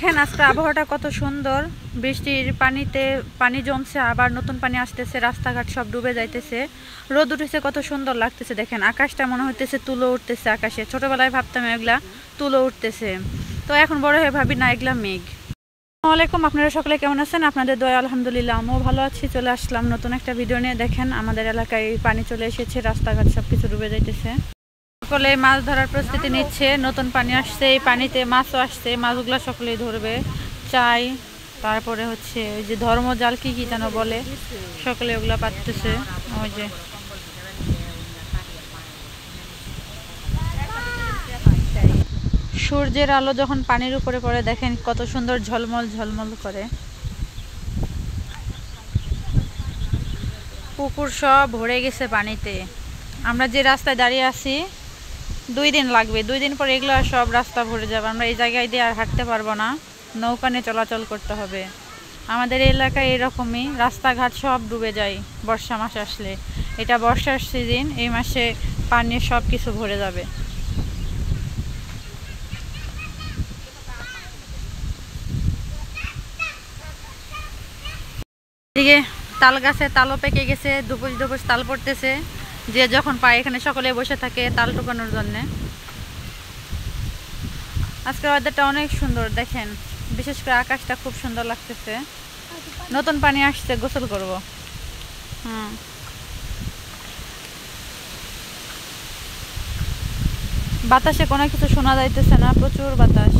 দেখেন আজকে আবহাওয়াটা কত সুন্দর, বৃষ্টির পানিতে পানি জমছে, আবার নতুন পানি আসতেছে, রাস্তাঘাট সব ডুবে যাইতেছে, রোদ উঠেছে, কত সুন্দর লাগতেছে। দেখেন আকাশটা মনে হইতেছে তুলো উঠতেছে আকাশে। ছোটবেলায় ভাবতাম এগুলা তুলো উঠতেছে, তো এখন বড় হয়ে ভাবি না এগুলা মেঘ। আসসালামু আলাইকুম, আপনারা সকলে কেমন আছেন? আপনাদের দয়া আলহামদুলিল্লাহ আমিও ভালো আছি। চলে আসলাম নতুন একটা ভিডিও নিয়ে। দেখেন আমাদের এলাকায় পানি চলে এসেছে, রাস্তাঘাট সব কিছু ডুবে যাইতেছে। সকলে মাছ ধরার প্রস্তুতি নিচ্ছে, নতুন পানি আসছে, এই পানিতে মাছও আসছে, মাছগুলো সকলেই ধরবে। চাই তারপরে হচ্ছে ওই যে ধর্মজাল কি কি যেন বলে, সকলে ওগুলা পাততেছে। ওই যে সূর্যের আলো যখন পানির উপরে পড়ে, দেখেন কত সুন্দর ঝলমল ঝলমল করে। পুকুর সব ভরে গেছে পানিতে। আমরা যে রাস্তায় দাঁড়িয়ে আছি 2 দিন লাগবে, 2 দিন পর এগুলো সব রাস্তা ভরে যাবে। আমরা এই জায়গায় দিয়ে আর হাঁটতে পারবো না, নৌকা নিয়ে চলাচল করতে হবে। আমাদের এলাকায় এরকমই, রাস্তাঘাট সব ডুবে যায় বর্ষা মাস আসলে। এটা বর্ষার সিজন, এই মাসে পানি সব কিছু ভরে যাবে। এদিকে তাল গাছে তালও পেকে গেছে, দুপুস দুপুস তাল পড়তেছে। যে যখন পায় এখানে সকলে বসে থাকে তাল টুকানোর জন্যে। আজকের ওয়েদারটা অনেক সুন্দর, দেখেন বিশেষ করে আকাশটা খুব সুন্দর লাগতেছে। নতুন পানি আসছে, গোসল করব। বাতাসে কোনো কিছু শোনা যাইতেছে না, প্রচুর বাতাস।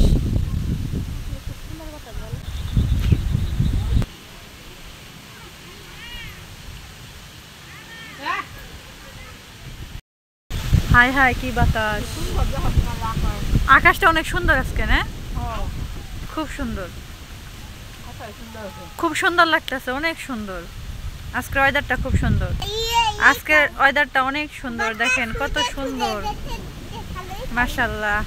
হাই হাই কি বাতাস! আকাশটা অনেক সুন্দর আজকে, না? খুব সুন্দর, খুব সুন্দর লাগতেছে, অনেক সুন্দর। আজকের ওয়েদারটা খুব সুন্দর, আজকের ওয়েদারটা অনেক সুন্দর। দেখেন কত সুন্দর, মাশাআল্লাহ।